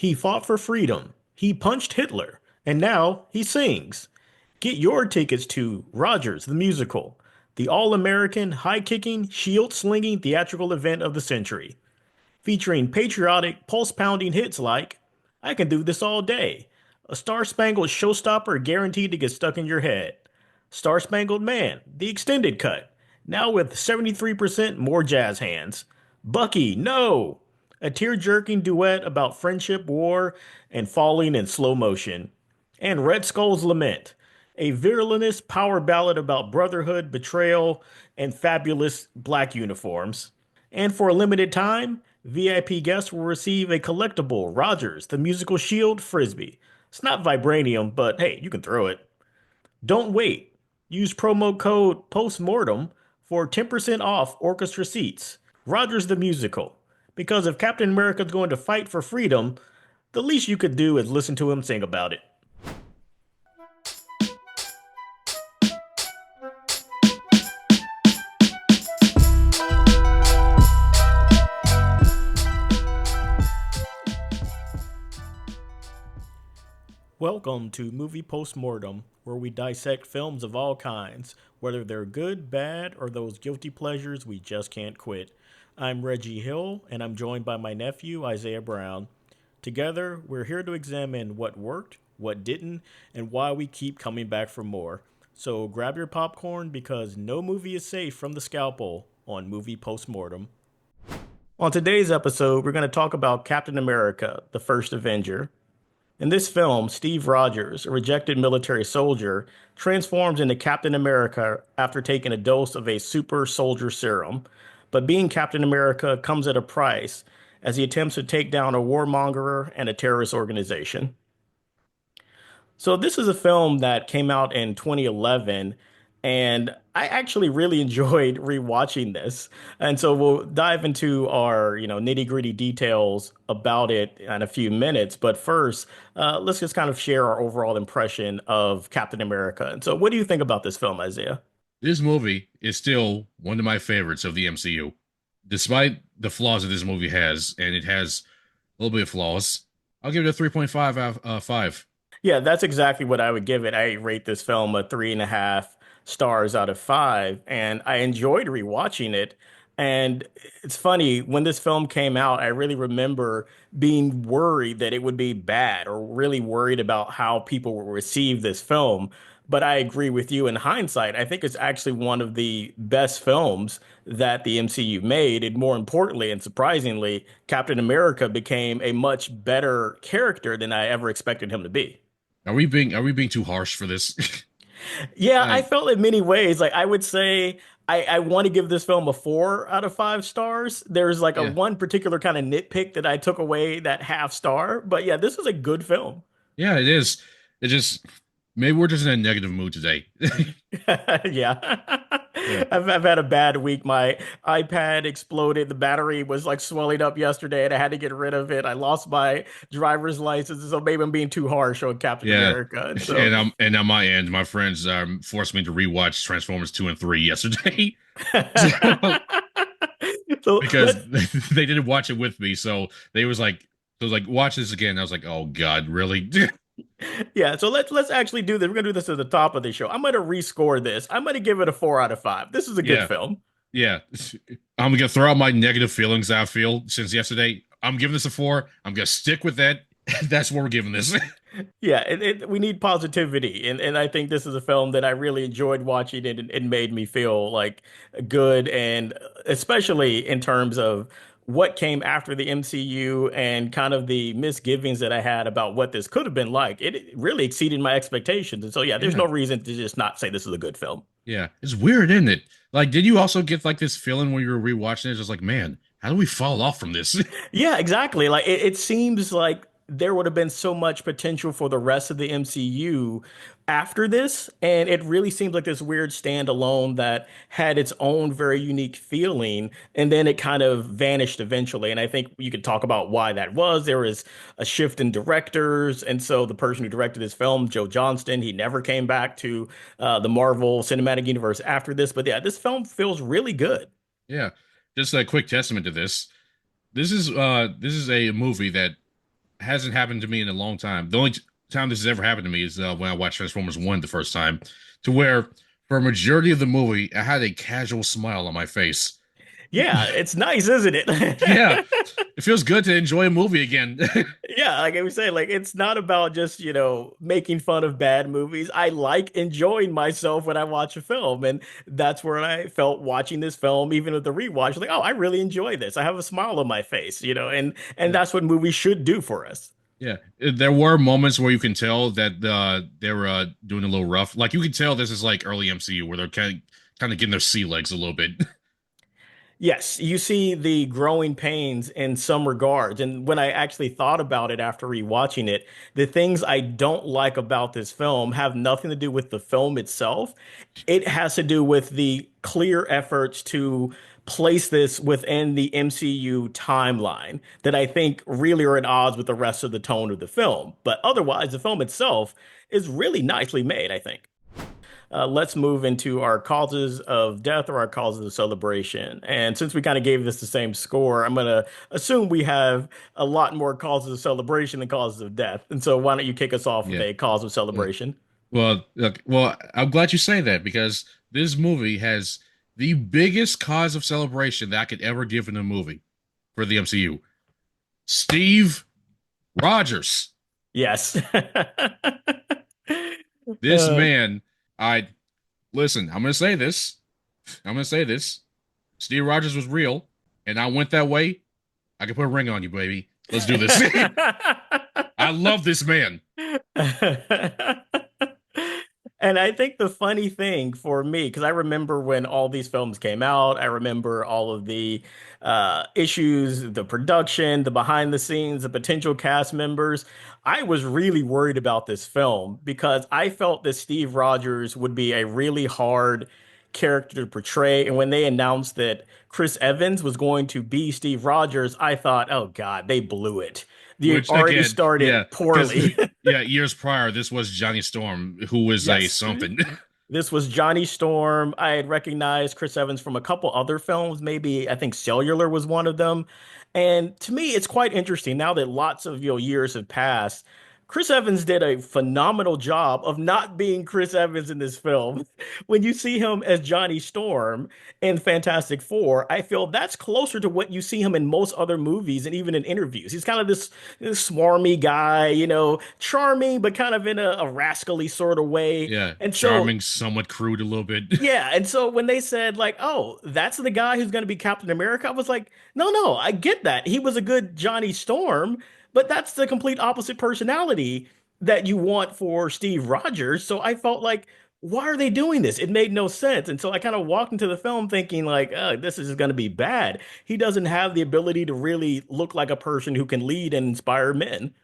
He fought for freedom. He punched Hitler. And now he sings. Get your tickets to Rogers the Musical, the all-American, high-kicking, shield-slinging theatrical event of the century, featuring patriotic, pulse-pounding hits like I Can Do This All Day, a Star-Spangled Showstopper guaranteed to get stuck in your head, Star-Spangled Man, the extended cut, now with 73% more jazz hands, Bucky, No! A tear-jerking duet about friendship, war, and falling in slow motion, and Red Skull's Lament, a villainous power ballad about brotherhood, betrayal, and fabulous black uniforms. And for a limited time, VIP guests will receive a collectible Rogers, the musical shield frisbee. It's not vibranium, but hey, you can throw it. Don't wait. Use promo code POSTMORTEM for 10% off orchestra seats. Rogers the Musical. Because if Captain America's going to fight for freedom, the least you could do is listen to him sing about it. Welcome to Movie Postmortem, where we dissect films of all kinds, whether they're good, bad, or those guilty pleasures we just can't quit. I'm Reggie Hill, and I'm joined by my nephew, Isaiah Brown. Together, we're here to examine what worked, what didn't, and why we keep coming back for more. So grab your popcorn because no movie is safe from the scalpel on Movie Postmortem. On today's episode, we're going to talk about Captain America, the First Avenger. In this film, Steve Rogers, a rejected military soldier, transforms into Captain America after taking a dose of a super soldier serum. But being Captain America comes at a price as he attempts to take down a warmonger and a terrorist organization. So this is a film that came out in 2011, and I actually really enjoyed rewatching this. And so we'll dive into our, nitty-gritty details about it in a few minutes. But first, let's just kind of share our overall impression of Captain America. And so what do you think about this film, Isaiah? This movie is still one of my favorites of the MCU. Despite the flaws that this movie has, and it has a little bit of flaws, I'll give it a 3.5 out of 5. Yeah, that's exactly what I would give it. I rate this film a 3.5 stars out of 5, and I enjoyed rewatching it. And it's funny, when this film came out, I really remember being worried that it would be bad or really worried about how people would receive this film. But I agree with you in hindsight. I think it's actually one of the best films that the MCU made. And more importantly and surprisingly, Captain America became a much better character than I ever expected him to be. Are we being too harsh for this? Yeah, I Like, felt in many ways like I would say I want to give this film a 4 out of 5 stars. There's like a yeah, one particular kind of nitpick that I took away that half star, but yeah, this is a good film. yeah, it is. It just maybe we're just in a negative mood today. Yeah. Yeah. I've had a bad week. My iPad exploded. The battery was like swelling up yesterday and I had to get rid of it. I lost my driver's license. So maybe I'm being too harsh on Captain Yeah. America. And so, And on my end, my friends forced me to rewatch Transformers 2 and 3 yesterday. So, so because let's they didn't watch it with me. So it was like, watch this again. I was like, oh God, really? Yeah, so let's actually do this. We're gonna do this at the top of the show. I'm gonna rescore this. I'm gonna give it a 4 out of 5. This is a good Yeah. film. Yeah. I'm gonna throw out my negative feelings I feel since yesterday. I'm giving this a 4. I'm gonna stick with that. That's what we're giving this. Yeah, we need positivity, and I think this is a film that I really enjoyed watching. It made me feel like good, and especially in terms of what came after the MCU and kind of the misgivings that I had about what this could have been like. It really exceeded my expectations, and so yeah, there's Yeah. no reason to just not say this is a good film. Yeah. It's weird, isn't it? Like, did you also get like this feeling when you were rewatching it? Just like, man, how do we fall off from this? Yeah, exactly. Like it seems like there would have been so much potential for the rest of the MCU after this, and it really seems like this weird standalone that had its own very unique feeling, and then it kind of vanished eventually. And I think you could talk about why that was. There was a shift in directors, and so the person who directed this film, Joe Johnston, he never came back to the Marvel Cinematic Universe after this. But yeah, this film feels really good. Yeah. Just a quick testament to this. This is a movie that hasn't happened to me in a long time. The only time this has ever happened to me is when I watched Transformers 1 the first time, to where for a majority of the movie, I had a casual smile on my face. Yeah, it's nice, isn't Yeah, it? it feels good to enjoy a movie again. Yeah, like I was saying, like it's not about just, making fun of bad movies. I like enjoying myself when I watch a film, and that's where I felt watching this film, even with the rewatch, like, oh, I really enjoy this. I have a smile on my face, and Yeah. that's what movies should do for us. Yeah, there were moments where you can tell that they were doing a little rough. Like you can tell this is like early MCU where they're kind of getting their sea legs a little bit. Yes, you see the growing pains in some regards. And when I actually thought about it after rewatching it, the things I don't like about this film have nothing to do with the film itself. It has to do with the clear efforts to place this within the MCU timeline that I think really are at odds with the rest of the tone of the film. But otherwise, the film itself is really nicely made, I think. Let's move into our causes of death or our causes of celebration. And since we kind of gave this the same score, I'm going to assume we have a lot more causes of celebration than causes of death. And so why don't you kick us off with Yeah. a cause of Well, celebration? well, I'm glad you say that because this movie has the biggest cause of celebration that I could ever give in a movie for the MCU. Steve Rogers. Yes. This Uh, man, I listen, I'm gonna say this. I'm gonna say this. Steve Rogers was real, and I went that way. I can put a ring on you, baby. Let's do this. I love this man. And I think the funny thing for me, because I remember when all these films came out, I remember all of the issues, the production, the behind the scenes, the potential cast members. I was really worried about this film because I felt that Steve Rogers would be a really hard character to portray. And when they announced that Chris Evans was going to be Steve Rogers, I thought, oh God, they blew it. They Which already again, yeah, started because poorly. yeah, years prior, this was Johnny Storm, who was a Yes. something. This was Johnny Storm. I had recognized Chris Evans from a couple other films. Maybe I think Cellular was one of them. And to me, it's quite interesting now that lots of years have passed. Chris Evans did a phenomenal job of not being Chris Evans in this film. When you see him as Johnny Storm in Fantastic Four, I feel that's closer to what you see him in most other movies and even in interviews. He's kind of this smarmy guy, charming, but kind of in a rascally sort of way. Yeah, And so charming, somewhat crude a little bit. yeah, and so when they said like, "Oh, that's the guy who's going to be Captain America," I was like, "No, no, I get that. He was a good Johnny Storm, but that's the complete opposite personality that you want for Steve Rogers." So I felt like, why are they doing this? It made no sense. And so I kind of walked into the film thinking like, this is going to be bad. He doesn't have the ability to really look like a person who can lead and inspire men.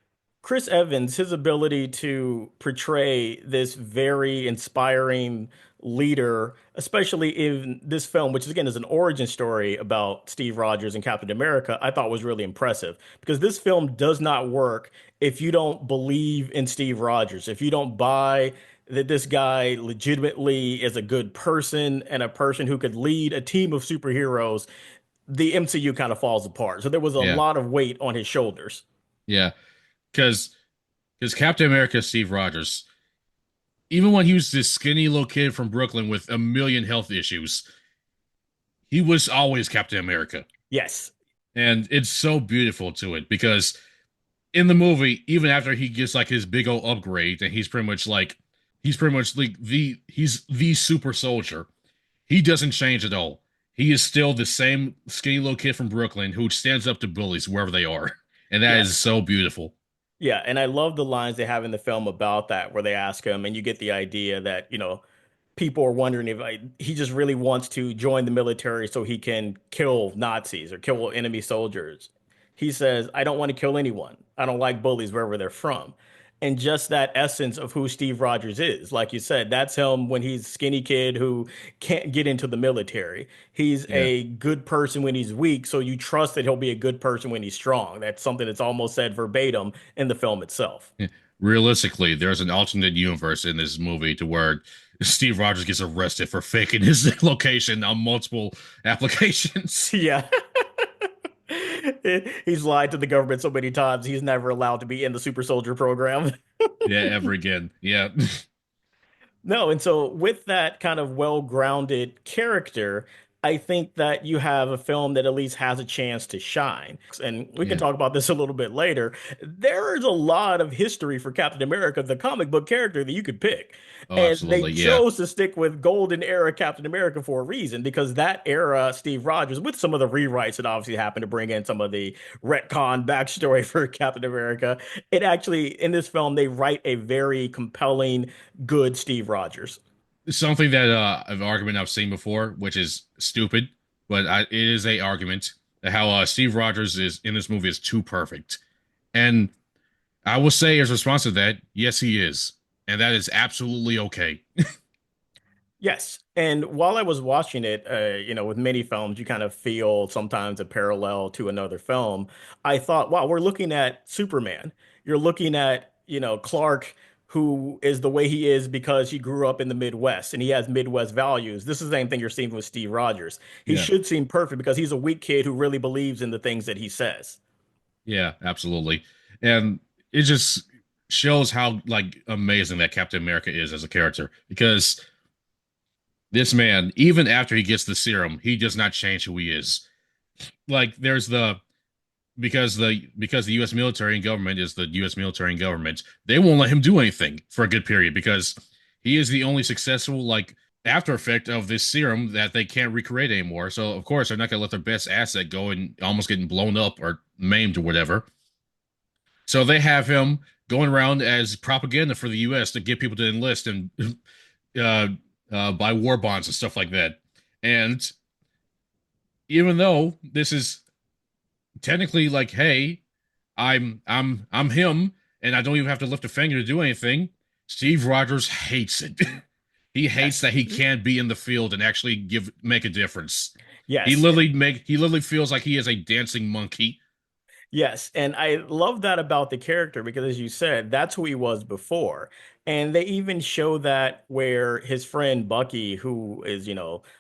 Chris Evans, his ability to portray this very inspiring leader, especially in this film, which again is an origin story about Steve Rogers and Captain America, I thought was really impressive because this film does not work if you don't believe in Steve Rogers, if you don't buy that this guy legitimately is a good person and a person who could lead a team of superheroes, the MCU kind of falls apart. So there was a Yeah, lot of weight on his shoulders. yeah, because Captain America, Steve Rogers, even when he was this skinny little kid from Brooklyn with a million health issues, he was always Captain America. Yes. And it's so beautiful to it because in the movie, even after he gets like his big old upgrade, and he's pretty much like he's the super soldier. He doesn't change at all. He is still the same skinny little kid from Brooklyn who stands up to bullies wherever they are. And that is Yes. so beautiful. Yeah, and I love the lines they have in the film about that, where they ask him, and you get the idea that, people are wondering if he just really wants to join the military so he can kill Nazis or kill enemy soldiers. He says, I don't want to kill anyone. I don't like bullies wherever they're from. And just that essence of who Steve Rogers is, like you said, that's him when he's a skinny kid who can't get into the military. He's Yeah. a good person when he's weak, so you trust that he'll be a good person when he's strong. That's something that's almost said verbatim in the film itself. Yeah. Realistically, there's an alternate universe in this movie to where Steve Rogers gets arrested for faking his location on multiple applications. Yeah. He's lied to the government so many times he's never allowed to be in the super soldier program. Yeah, ever again. Yeah. No, and so with that kind of well-grounded character, I think that you have a film that at least has a chance to shine. And we can Yeah. talk about this a little bit later. There is a lot of history for Captain America, the comic book character that you could pick. Oh, And they absolutely. Yeah. chose to stick with golden era Captain America for a reason, because that era, Steve Rogers, with some of the rewrites that obviously happened to bring in some of the retcon backstory for Captain America, it actually, in this film, they write a very compelling good Steve Rogers. Something that an argument I've seen before, which is stupid, but it is a argument how Steve Rogers is in this movie is too perfect. And I will say as a response to that, yes, he is. And that is absolutely okay. Yes. And while I was watching it, with many films, you kind of feel sometimes a parallel to another film. I thought, wow, we're looking at Superman. You're looking at, Clark, who is the way he is because he grew up in the Midwest and he has Midwest values. This is the same thing you're seeing with Steve Rogers. He Yeah. should seem perfect because he's a weak kid who really believes in the things that he says. Yeah, absolutely. And it just shows how like amazing that Captain America is as a character because this man, even after he gets the serum, he does not change who he is. Like there's the because the US military and government is the US military and government, they won't let him do anything for a good period because he is the only successful like after effect of this serum that they can't recreate anymore. So of course they're not gonna let their best asset go and almost getting blown up or maimed or whatever. So they have him going around as propaganda for the US to get people to enlist and uh, buy war bonds and stuff like that. And even though this is technically like, hey, I'm him, and I don't even have to lift a finger to do anything. Steve Rogers hates it. He hates Yes. that he can't be in the field and actually make a difference. Yes. He literally feels like he is a dancing monkey. Yes, and I love that about the character because, as you said, that's who he was before. And they even show that where his friend Bucky, who is,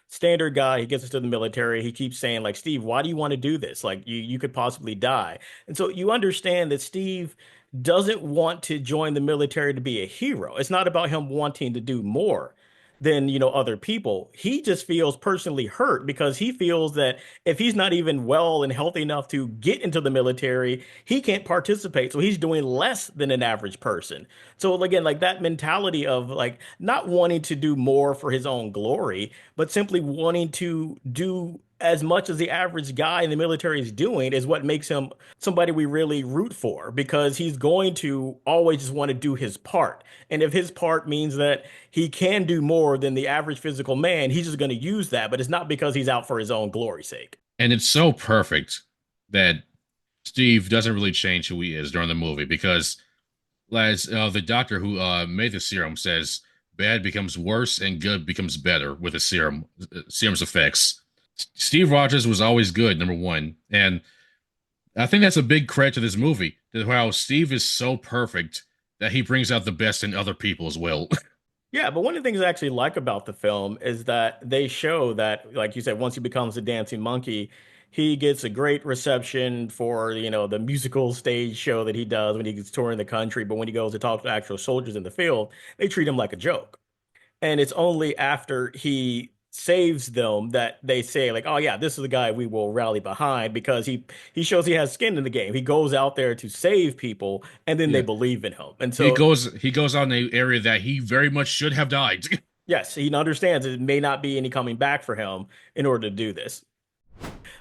standard guy, he gets into the military, he keeps saying, like, Steve, why do you want to do this? Like, you could possibly die. And so you understand that Steve doesn't want to join the military to be a hero. It's not about him wanting to do more than, other people. He just feels personally hurt because he feels that if he's not even well and healthy enough to get into the military, he can't participate. So he's doing less than an average person. So again, like that mentality of like not wanting to do more for his own glory, but simply wanting to do as much as the average guy in the military is doing is what makes him somebody we really root for because he's going to always just want to do his part. And if his part means that he can do more than the average physical man, he's just going to use that. But it's not because he's out for his own glory's sake. And it's so perfect that Steve doesn't really change who he is during the movie because as the doctor who made the serum says, bad becomes worse and good becomes better with the serum's effects. Steve Rogers was always good, number one, and I think that's a big credit to this movie. That how Steve is so perfect that he brings out the best in other people as well. Yeah, but one of the things I actually like about the film is that they show that, like you said, once he becomes a dancing monkey, he gets a great reception for, the musical stage show that he does when he gets touring the country. But when he goes to talk to actual soldiers in the field, they treat him like a joke. And it's only after he saves them that they say, like, oh yeah, this is the guy we will rally behind because he shows he has skin in the game. He goes out there to save people, and then they Yeah, believe in him. And so he goes on an area that he very much should have died. yes, he understands it may not be any coming back for him in order to do this.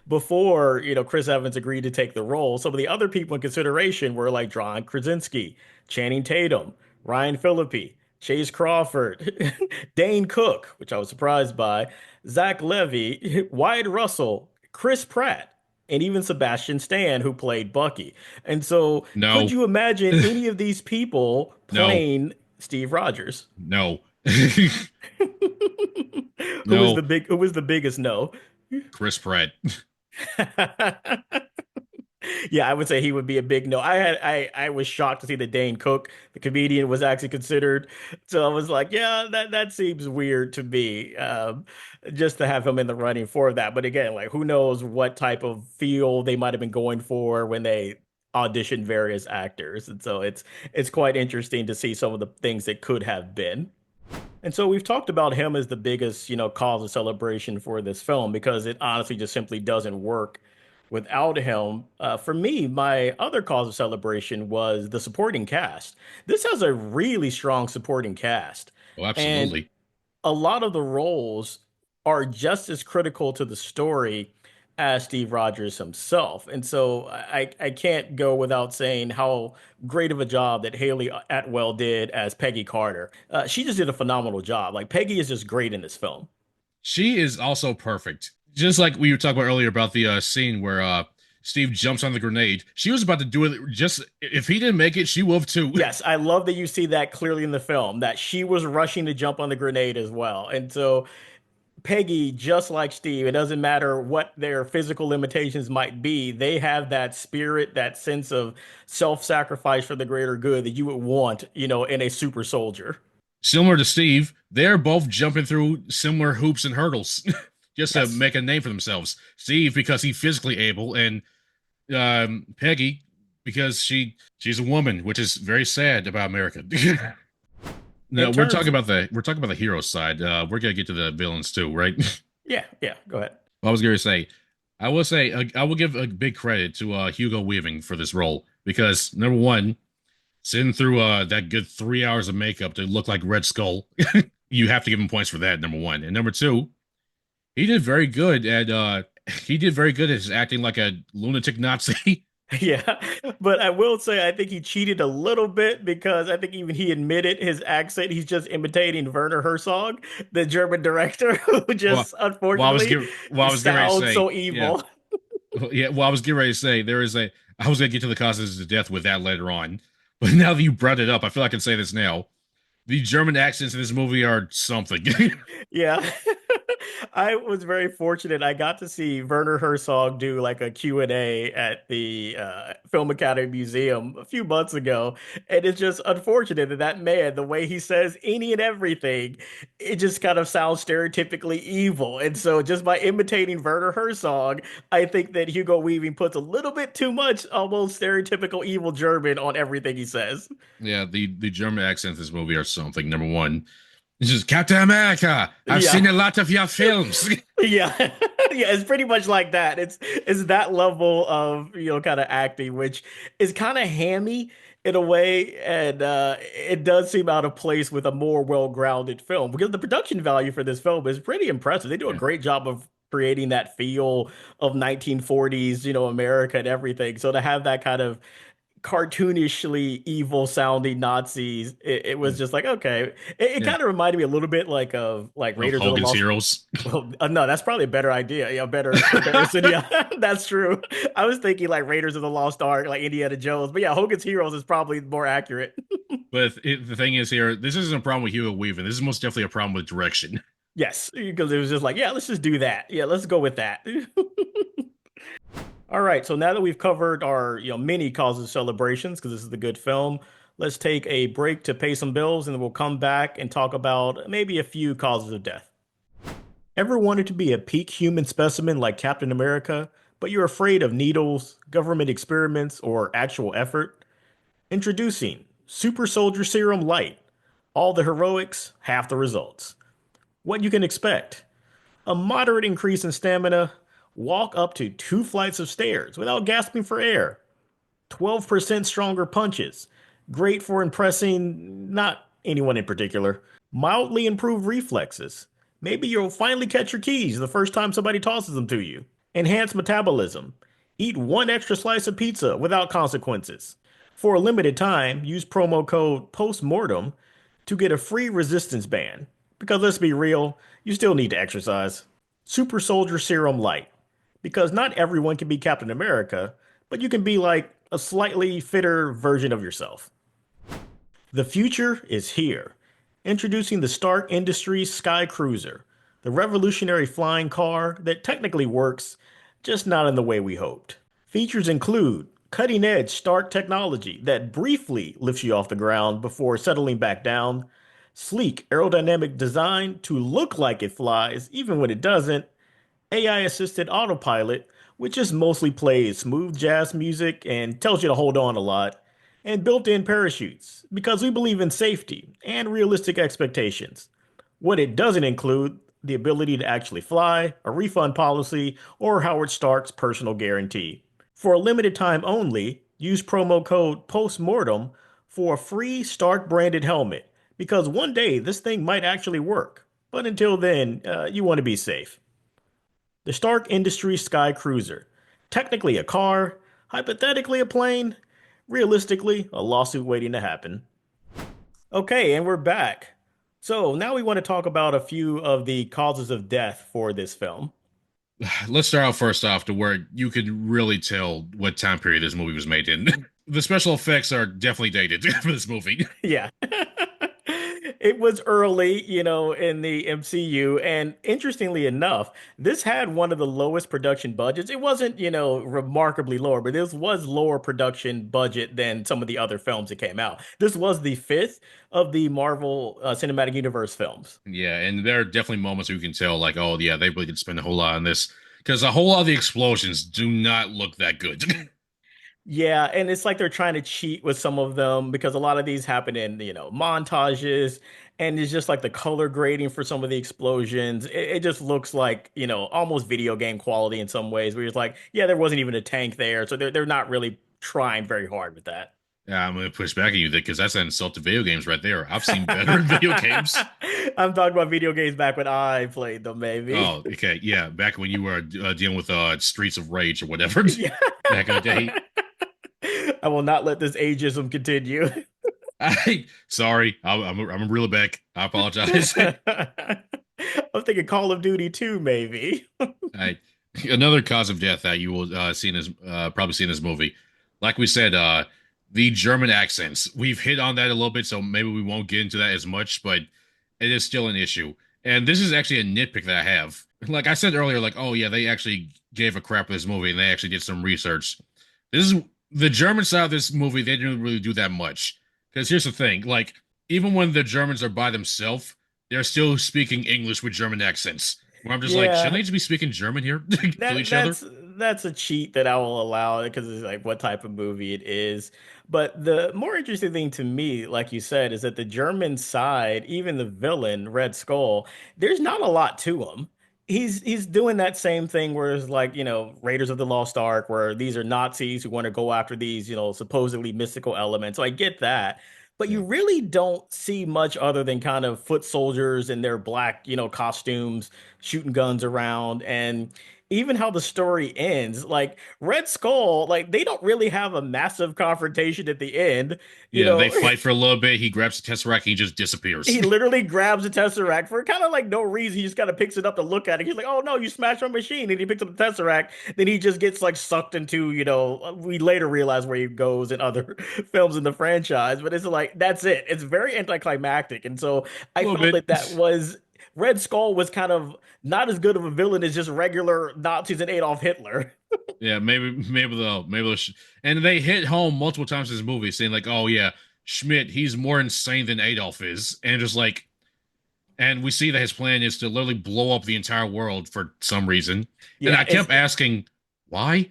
Before, Chris Evans agreed to take the role, some of the other people in consideration were like John Krasinski, Channing Tatum, Ryan Phillippe, Chase Crawford, Dane Cook, which I was surprised by, Zach Levy, Wyatt Russell, Chris Pratt, and even Sebastian Stan, who played Bucky. And so, could No, you imagine any of these people no, playing Steve Rogers? no, Who is no. who was the biggest no? Chris Pratt. Yeah, I would say he would be a big no. I was shocked to see that Dane Cook, the comedian, was actually considered. So I was like, yeah, that seems weird to me. Just to have him in the running for that. But again, like who knows what type of feel they might have been going for when they auditioned various actors. And so it's quite interesting to see some of the things that could have been. And so we've talked about him as the biggest, cause of celebration for this film because it honestly just simply doesn't work without him. For me, my other cause of celebration was the supporting cast. This has a really strong supporting cast, Oh, and absolutely. a lot of the roles are just as critical to the story as Steve Rogers himself. And so I can't go without saying how great of a job that Haley Atwell did as Peggy Carter. She just did a phenomenal job. Like Peggy is just great in this film. She is also perfect. Just like we were talking about earlier about the scene where Steve jumps on the grenade. She was about to do it. Just if he didn't make it, she would have too. Yes, I love that you see that clearly in the film, that she was rushing to jump on the grenade as well. And so Peggy, just like Steve, it doesn't matter what their physical limitations might be, they have that spirit, that sense of self-sacrifice for the greater good that you would want, in a super soldier. Similar to Steve, they're both jumping through similar hoops and hurdles just to Yes. make a name for themselves. Steve because he's physically able, and Peggy because she's a woman, which is very sad about America. No, In terms, we're talking about the hero side. We're gonna get to the villains too, right? yeah, yeah, go ahead. I was gonna say, I will say, I will give a big credit to Hugo Weaving for this role because number one, sitting through that good 3 hours of makeup to look like Red Skull, you have to give him points for that. Number one, and number two, he did very good at he did very good at his acting like a lunatic Nazi. Yeah, but I will say I think he cheated a little bit because I think even he admitted his accent. He's just imitating Werner Herzog, the German director, who well, just unfortunately I was getting ready to sounds say, so yeah, evil. yeah. Well, I was getting ready to say there is a. I was gonna get to the causes of death with that later on, but now that you brought it up, I feel I can say this now. The German accents in this movie are something. Yeah. I was very fortunate. I got to see Werner Herzog do like a Q&A at the Film Academy Museum a few months ago. And it's just unfortunate that that man, the way he says any and everything, it just kind of sounds stereotypically evil. And so just by imitating Werner Herzog, I think that Hugo Weaving puts a little bit too much almost stereotypical evil German on everything he says. Yeah, the German accents in this movie are something. Number one, it's just Captain America. I've Yeah. seen a lot of your films. Yeah. Yeah, it's pretty much like that. It's that level of, kind of acting, which is kind of hammy in a way, and it does seem out of place with a more well-grounded film because the production value for this film is pretty impressive. They do a Yeah, great job of creating that feel of 1940s, America and everything. So to have that kind of cartoonishly evil sounding Nazis, it was just like, okay. It yeah. kind of reminded me a little bit like of like Of Raiders of the Hogan's Lost. Heroes. Well, no, that's probably a better idea. Yeah, better comparison. Yeah, that's true. I was thinking like Raiders of the Lost Ark, like Indiana Jones. But yeah, Hogan's Heroes is probably more accurate. But the thing is here, this isn't a problem with Hugo Weaving. This is most definitely a problem with direction. Yes, because it was just like, yeah, let's just do that. Yeah, let's go with that. All right, so now that we've covered our, mini causes of celebrations, because this is the good film, let's take a break to pay some bills, and then we'll come back and talk about maybe a few causes of death. Ever wanted to be a peak human specimen like Captain America, but you're afraid of needles, government experiments, or actual effort? Introducing Super Soldier Serum Light. All the heroics, half the results. What you can expect: a moderate increase in stamina, walk up to 2 flights of stairs without gasping for air, 12% stronger punches, great for impressing not anyone in particular, mildly improved reflexes. Maybe you'll finally catch your keys the first time somebody tosses them to you. Enhanced metabolism. Eat one extra slice of pizza without consequences. For a limited time, use promo code POSTMORTEM to get a free resistance band. Because let's be real, you still need to exercise. Super Soldier Serum Light. Because not everyone can be Captain America, but you can be like a slightly fitter version of yourself. The future is here. Introducing the Stark Industries Sky Cruiser, the revolutionary flying car that technically works, just not in the way we hoped. Features include cutting edge Stark technology that briefly lifts you off the ground before settling back down, sleek aerodynamic design to look like it flies even when it doesn't, AI assisted autopilot, which just mostly plays smooth jazz music and tells you to hold on a lot, and built in parachutes because we believe in safety and realistic expectations. What it doesn't include, the ability to actually fly, a refund policy, or Howard Stark's personal guarantee. For a limited time only, use promo code POSTMORTEM for a free Stark branded helmet because one day this thing might actually work. But until then, you want to be safe. The Stark Industries Sky Cruiser. Technically a car, hypothetically a plane, realistically a lawsuit waiting to happen. Okay, and we're back. So now we want to talk about a few of the causes of death for this film. Let's start out first off to where you can really tell what time period this movie was made in. The special effects are definitely dated for this movie. Yeah. It was early, in the MCU. And interestingly enough, this had one of the lowest production budgets. It wasn't, remarkably lower, but this was lower production budget than some of the other films that came out. This was the fifth of the Marvel Cinematic Universe films. Yeah, and there are definitely moments where you can tell, like, oh yeah, they really did spend a whole lot on this because a whole lot of the explosions do not look that good. Yeah, and it's like they're trying to cheat with some of them because a lot of these happen in, montages, and it's just like the color grading for some of the explosions. It just looks like, almost video game quality in some ways, where it's like, yeah, there wasn't even a tank there, so they're not really trying very hard with that. Yeah, I'm gonna push back at you because that's an insult to video games right there. I've seen better in video games. I'm talking about video games back when I played them, maybe. Oh, okay, yeah, back when you were dealing with Streets of Rage or whatever Yeah. back in the day. I will not let this ageism continue. I sorry, I'm real back. I apologize. I'm thinking Call of Duty 2, maybe. I, another cause of death that you will see in this probably see in this movie. Like we said, the German accents. We've hit on that a little bit, so maybe we won't get into that as much, but it is still an issue. And this is actually a nitpick that I have. Like I said earlier, like, oh yeah, they actually gave a crap for this movie and they actually did some research. This is the German side of this movie, they didn't really do that much. Because here's the thing, like, even when the Germans are by themselves, they're still speaking English with German accents. Where I'm just like, shouldn't Yeah, they just be speaking German here to that each other? that's a cheat that I will allow because it's like what type of movie it is. But the more interesting thing to me, like you said, is that the German side, even the villain, Red Skull, there's not a lot to him. He's doing that same thing where it's like, Raiders of the Lost Ark, where these are Nazis who want to go after these, supposedly mystical elements. So I get that. But Yeah. you really don't see much other than kind of foot soldiers in their black, costumes shooting guns around. And even how the story ends, like Red Skull, like they don't really have a massive confrontation at the end. You Yeah, they know, fight for a little bit. He grabs the Tesseract and he just disappears. he literally grabs a Tesseract for kind of like no reason. He just kind of picks it up to look at it. He's like, "Oh no, you smashed my machine!" And he picks up the Tesseract. Then he just gets like sucked into, we later realize where he goes in other films in the franchise. But it's like that's it. It's very anticlimactic, and so A I little felt bit. that that was Red Skull was kind of not as good of a villain as just regular Nazis and Adolf Hitler. Yeah, and they hit home multiple times in this movie saying like, oh yeah, Schmidt, he's more insane than Adolf is. And just like and we see that his plan is to literally blow up the entire world for some reason. And Yeah, I kept asking, why?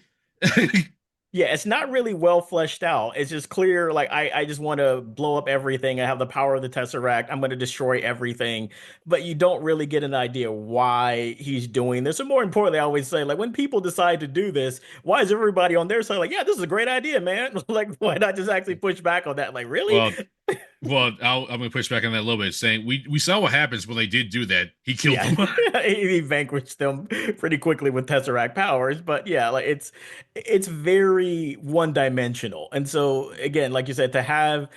yeah, it's not really well fleshed out. It's just clear, like I just want to blow up everything. I have the power of the Tesseract. I'm going to destroy everything. But you don't really get an idea why he's doing this. And more importantly, I always say, like, when people decide to do this, why is everybody on their side like, yeah, this is a great idea, man? Like, why not just actually push back on that? Like, really? Well, I'm gonna push back on that a little bit, saying we saw what happens when they did do that. He killed Yeah, them. he vanquished them pretty quickly with Tesseract powers, but yeah, like it's very one-dimensional. And so again, like you said, to have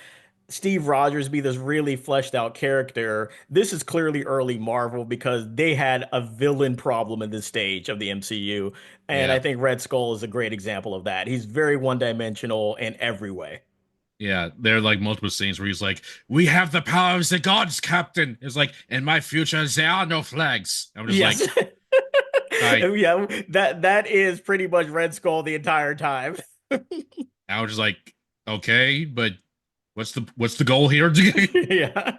Steve Rogers be this really fleshed out character, this is clearly early Marvel because they had a villain problem in this stage of the MCU. And I Yeah, think Red Skull is a great example of that. He's very one-dimensional in every way. yeah. There are like multiple scenes where he's like, "We have the power of the gods, Captain." It's like, "In my future, there are no flags." I'm just Yes. like, right. Yeah, that is pretty much Red Skull the entire time. I was just like, okay, but what's the goal here? Yeah.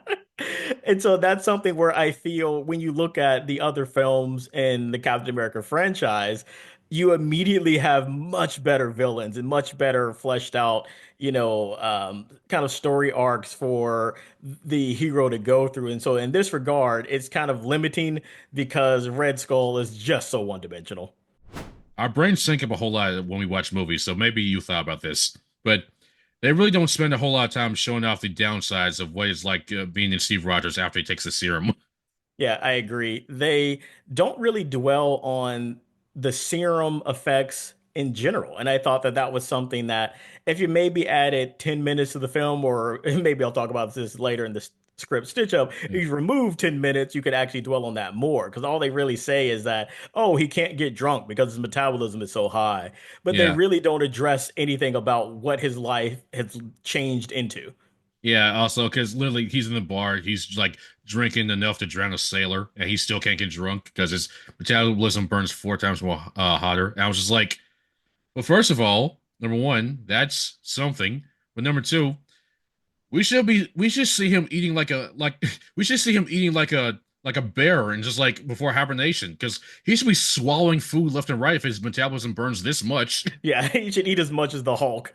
And so that's something where I feel when you look at the other films in the Captain America franchise, you immediately have much better villains and much better fleshed out, kind of story arcs for the hero to go through. And so in this regard, it's kind of limiting because Red Skull is just so one-dimensional. Our brains sync up a whole lot when we watch movies, so maybe you thought about this, but they really don't spend a whole lot of time showing off the downsides of what it's like being in Steve Rogers after he takes the serum. Yeah, I agree. They don't really dwell on the serum effects in general. And I thought that that was something that if you maybe added 10 minutes to the film, or maybe I'll talk about this later in the script stitch up, if you remove 10 minutes, you could actually dwell on that more. Because all they really say is that, oh, he can't get drunk because his metabolism is so high. But they Yeah. really don't address anything about what his life has changed into. Yeah, also because literally he's in the bar, he's like drinking enough to drown a sailor, and he still can't get drunk because his metabolism burns 4 times more hotter. And I was just like, well, first of all, number one, that's something. But number two, we should see him eating we should see him eating like a bear and just like before hibernation because he should be swallowing food left and right if his metabolism burns this much. Yeah, he should eat as much as the Hulk.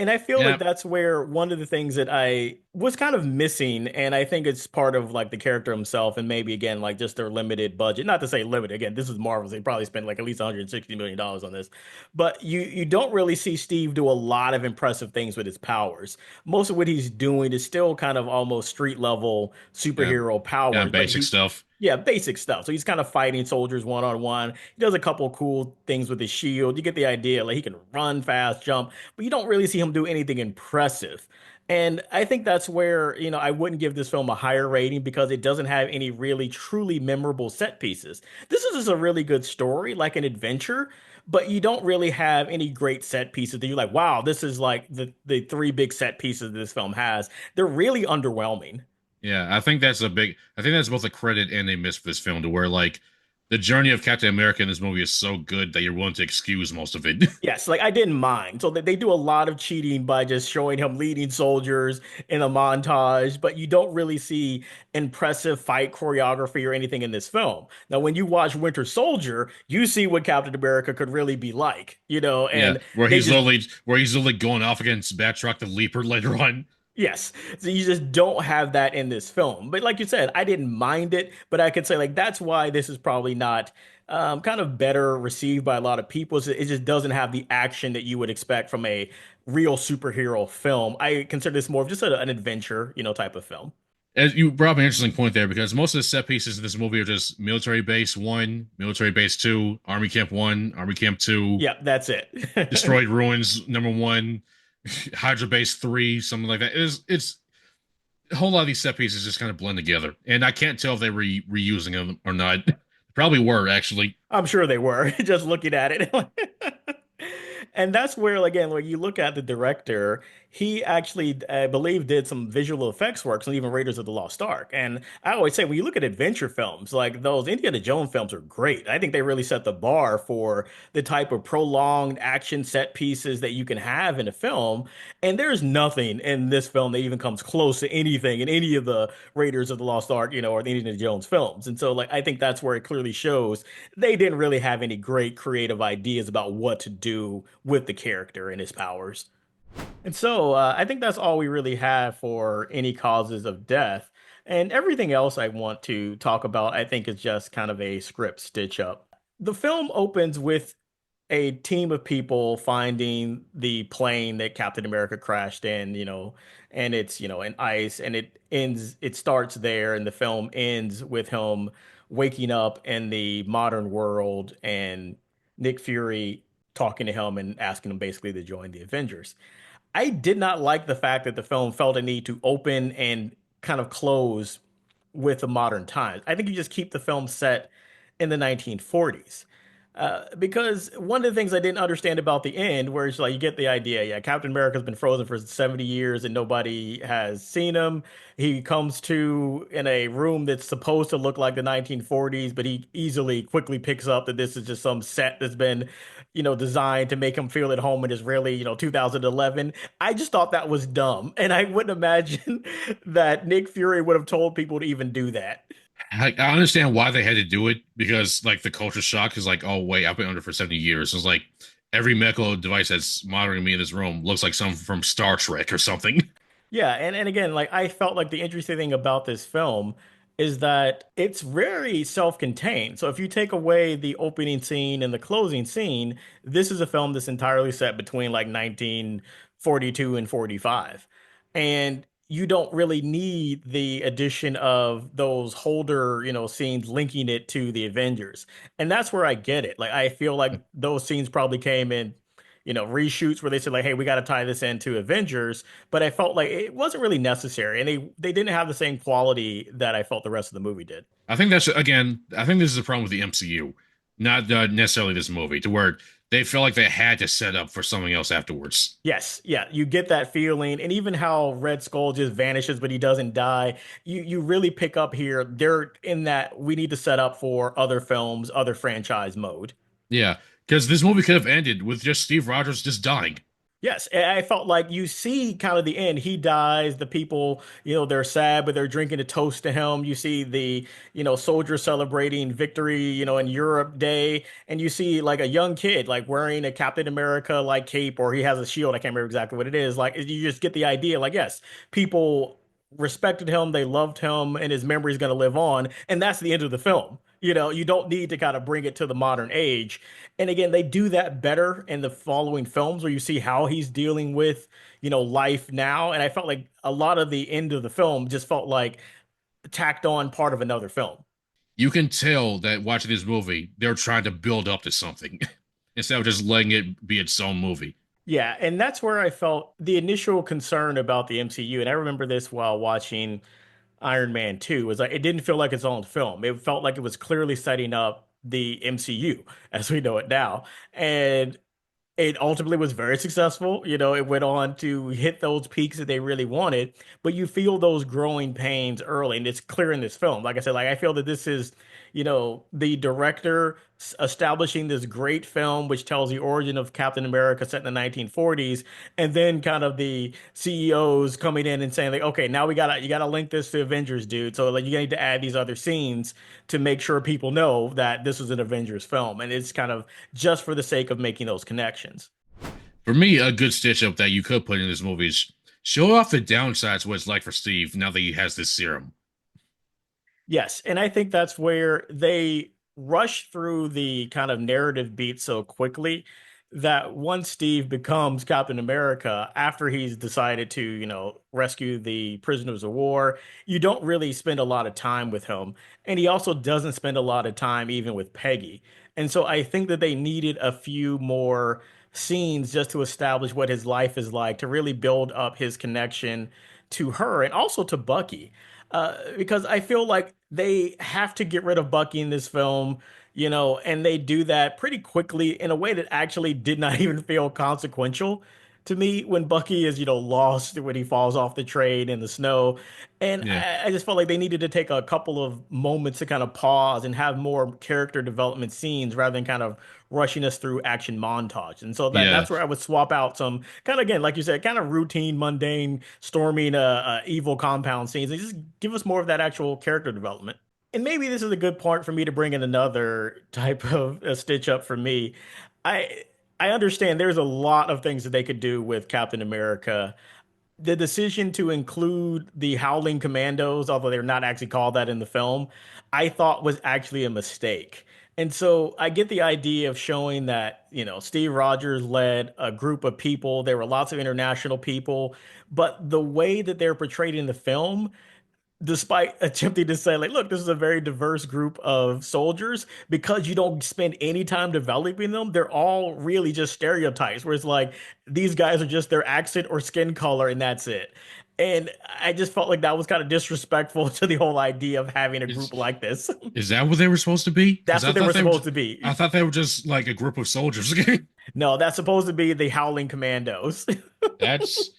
And I feel like Yeah, that's where one of the things that I was kind of missing, and I think it's part of like the character himself, and maybe again, like just their limited budget. Not to say limited, again, this is Marvel. They probably spent like at least $160 million on this. But you don't really see Steve do a lot of impressive things with his powers. Most of what he's doing is still kind of almost street level yeah, superhero yeah, powers, but basic stuff. yeah, basic stuff. So he's kind of fighting soldiers one on one. He does a couple cool things with his shield. You get the idea. Like he can run fast, jump, but you don't really see him do anything impressive. And I think that's where, I wouldn't give this film a higher rating because it doesn't have any really truly memorable set pieces. This is just a really good story, like an adventure, but you don't really have any great set pieces that you're like, wow, this is like the three big set pieces this film has. They're really underwhelming. Yeah, I think that's both a credit and a miss for this film to where like the journey of Captain America in this movie is so good that you're willing to excuse most of it. Yes, like I didn't mind. So they do a lot of cheating by just showing him leading soldiers in a montage, but you don't really see impressive fight choreography or anything in this film. Now, when you watch Winter Soldier, you see what Captain America could really be like, Yeah, and they just where he's literally going off against Batroc the Leaper later on. yes. So you just don't have that in this film. But like you said, I didn't mind it, but I could say like that's why this is probably not kind of better received by a lot of people. It just doesn't have the action that you would expect from a real superhero film. I consider this more of just an adventure, type of film. As you brought up an interesting point there because most of the set pieces in this movie are just military base one, military base two, army camp one, army camp two, Yeah, that's it. destroyed ruins number one, Hydra base three, something like that. It's a whole lot of these set pieces just kind of blend together, and I can't tell if they were reusing them or not. Probably were actually. I'm sure they were just looking at it. And that's where, again, when you look at the director, he actually, I believe, did some visual effects works on even Raiders of the Lost Ark. And I always say, when you look at adventure films, like those Indiana Jones films are great. I think they really set the bar for the type of prolonged action set pieces that you can have in a film. And there's nothing in this film that even comes close to anything in any of the Raiders of the Lost Ark, or the Indiana Jones films. And so, like, I think that's where it clearly shows they didn't really have any great creative ideas about what to do with the character and his powers. And so I think that's all we really have for any causes of death. And everything else I want to talk about, I think, is just kind of a script stitch up. The film opens with a team of people finding the plane that Captain America crashed in, and it's in ice, and it starts there, and the film ends with him waking up in the modern world and Nick Fury talking to him and asking him basically to join the Avengers. I did not like the fact that the film felt a need to open and kind of close with the modern times. I think you just keep the film set in the 1940s. Because one of the things I didn't understand about the end, where it's like you get the idea, yeah, Captain America's been frozen for 70 years and nobody has seen him. He comes to in a room that's supposed to look like the 1940s, but he easily quickly picks up that this is just some set that's been, designed to make him feel at home and is really, 2011. I just thought that was dumb. And I wouldn't imagine that Nick Fury would have told people to even do that. I understand why they had to do it because like the culture shock is like, oh wait, I've been under for 70 years. It's like every medical device that's monitoring me in this room looks like something from Star Trek or something. Yeah, and again, like I felt like the interesting thing about this film is that it's very self-contained. So if you take away the opening scene and the closing scene, this is a film that's entirely set between like 1942 and 45. And you don't really need the addition of those holder, scenes linking it to the Avengers. And that's where I get it. Like I feel like those scenes probably came in reshoots where they said like, hey, we got to tie this into Avengers, but I felt like it wasn't really necessary, and they didn't have the same quality that I felt the rest of the movie did. I think that's again, I think this is a problem with the MCU, not necessarily this movie, to where they feel like they had to set up for something else afterwards. Yes, yeah, you get that feeling, and even how Red Skull just vanishes, but he doesn't die. You really pick up here. They're in that we need to set up for other films, other franchise mode. Yeah, because this movie could have ended with just Steve Rogers just dying. Yes, and I felt like you see kind of the end. He dies. The people, they're sad, but they're drinking a toast to him. You see the, soldiers celebrating victory, in Europe Day, and you see like a young kid like wearing a Captain America like cape, or he has a shield. I can't remember exactly what it is. Like you just get the idea. Like yes, people respected him, they loved him, and his memory is going to live on, and that's the end of the film. You don't need to kind of bring it to the modern age. And again, they do that better in the following films where you see how he's dealing with, life now. And I felt like a lot of the end of the film just felt like tacked on part of another film. You can tell that watching this movie, they're trying to build up to something instead of just letting it be its own movie. Yeah, and that's where I felt the initial concern about the MCU. And I remember this while watching Iron Man 2 was like it didn't feel like its own film. It felt like it was clearly setting up the MCU as we know it now. And it ultimately was very successful. It went on to hit those peaks that they really wanted, but you feel those growing pains early, and it's clear in this film. Like I said, like I feel that this is, the director establishing this great film which tells the origin of Captain America set in the 1940s, and then kind of the CEOs coming in and saying like, okay, now you gotta link this to Avengers, dude. So like you need to add these other scenes to make sure people know that this is an Avengers film, and it's kind of just for the sake of making those connections. For me, a good stitch up that you could put in this movie is show off the downsides what it's like for Steve now that he has this serum. Yes, and I think that's where they rush through the kind of narrative beat so quickly that once Steve becomes Captain America, after he's decided to, rescue the prisoners of war, you don't really spend a lot of time with him. And he also doesn't spend a lot of time even with Peggy. And so I think that they needed a few more scenes just to establish what his life is like, to really build up his connection to her and also to Bucky. Because I feel like they have to get rid of Bucky in this film, and they do that pretty quickly in a way that actually did not even feel consequential to me when Bucky is, lost when he falls off the train in the snow. And Yeah, I just felt like they needed to take a couple of moments to kind of pause and have more character development scenes rather than kind of rushing us through action montage. And so yeah, that's where I would swap out some kind of, again, like you said, kind of routine, mundane, storming evil compound scenes and just give us more of that actual character development. And maybe this is a good point for me to bring in another type of stitch up for me. I I understand there's a lot of things that they could do with Captain America. The decision to include the Howling Commandos, although they're not actually called that in the film, I thought was actually a mistake. And so I get the idea of showing that, Steve Rogers led a group of people. There were lots of international people, but the way that they're portrayed in the film, despite attempting to say like, look, this is a very diverse group of soldiers, because you don't spend any time developing them, they're all really just stereotypes where it's like these guys are just their accent or skin color and that's it. And I just felt like that was kind of disrespectful to the whole idea of having a Is group like this. is that what they were supposed to be? Because That's what they were supposed to be. I thought they were just like a group of soldiers. No, that's supposed to be the Howling Commandos. That's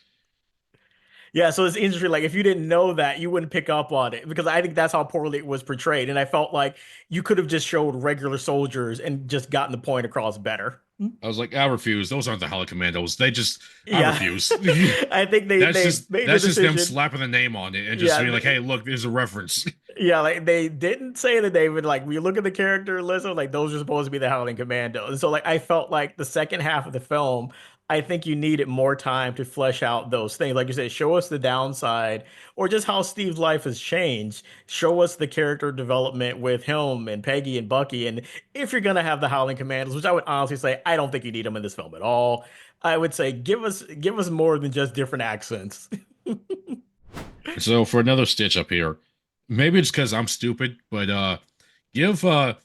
Yeah, so it's interesting. Like, if you didn't know that, you wouldn't pick up on it because I think that's how poorly it was portrayed. And I felt like you could have just showed regular soldiers and just gotten the point across better. I was like, I refuse. Those aren't the Hella Commandos. I Yeah, refuse. I think they made the That's just them decision. slapping the name on it and just Yeah, being like, hey, look, there's a reference. yeah, like they didn't say that they would like when you look at the character list, like those are supposed to be the Howling Commandos. And so like I felt like the second half of the film, I think you needed more time to flesh out those things. Like you said, show us the downside or just how Steve's life has changed. Show us the character development with him and Peggy and Bucky. And if you're gonna have the Howling Commandos, which I would honestly say I don't think you need them in this film at all. I would say give us more than just different accents. So for another stitch up here, maybe it's because I'm stupid, but give uh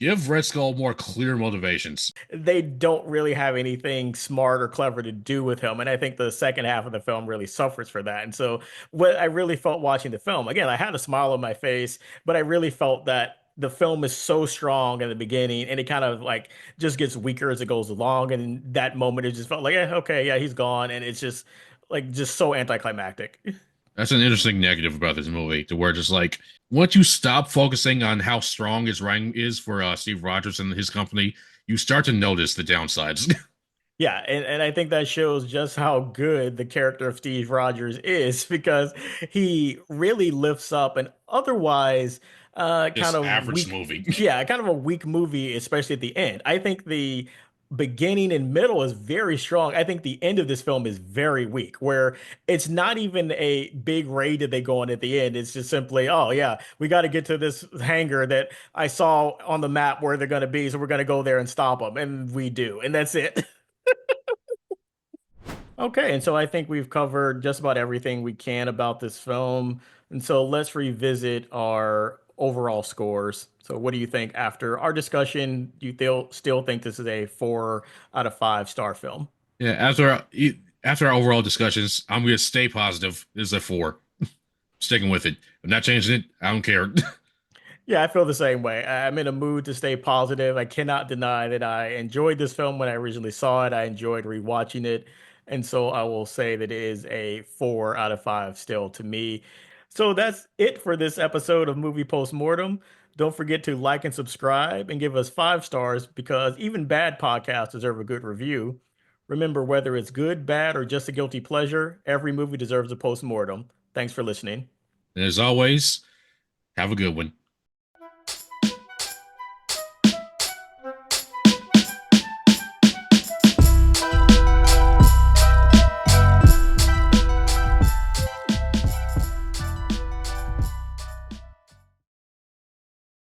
give Red Skull more clear motivations. They don't really have anything smart or clever to do with him. And I think the second half of the film really suffers for that. And so, what I really felt watching the film, again, I had a smile on my face, but I really felt that the film is so strong in the beginning and it kind of like just gets weaker as it goes along. And that moment, it just felt like, okay, yeah, he's gone. And it's just like, just so anticlimactic. That's an interesting negative about this movie, to where just like once you stop focusing on how strong his writing is for Steve Rogers and his company, you start to notice the downsides. Yeah, and I think that shows just how good the character of Steve Rogers is because he really lifts up an otherwise kind Just of average weak, movie. yeah, kind of a weak movie, especially at the end. I think the beginning and middle is very strong. I think the end of this film is very weak, where it's not even a big raid that they go on at the end. It's just simply, oh yeah, we got to get to this hangar that I saw on the map where they're going to be, so we're going to go there and stop them, and we do, and that's it. Okay, and so I think we've covered just about everything we can about this film. And so let's revisit our overall scores. So what do you think after our discussion? Do you still think this is a 4 out of 5 star film? Yeah, after our overall discussions, I'm gonna stay positive. This is a four. Sticking with it. I'm not changing it. I don't care. Yeah, I feel the same way. I'm in a mood to stay positive. I cannot deny that I enjoyed this film when I originally saw it. I enjoyed rewatching it. And so I will say that it is a 4 out of 5 still to me. So that's it for this episode of Movie Postmortem. Don't forget to like and subscribe and give us 5 stars because even bad podcasts deserve a good review. Remember, whether it's good, bad, or just a guilty pleasure, every movie deserves a postmortem. Thanks for listening. And as always, have a good one.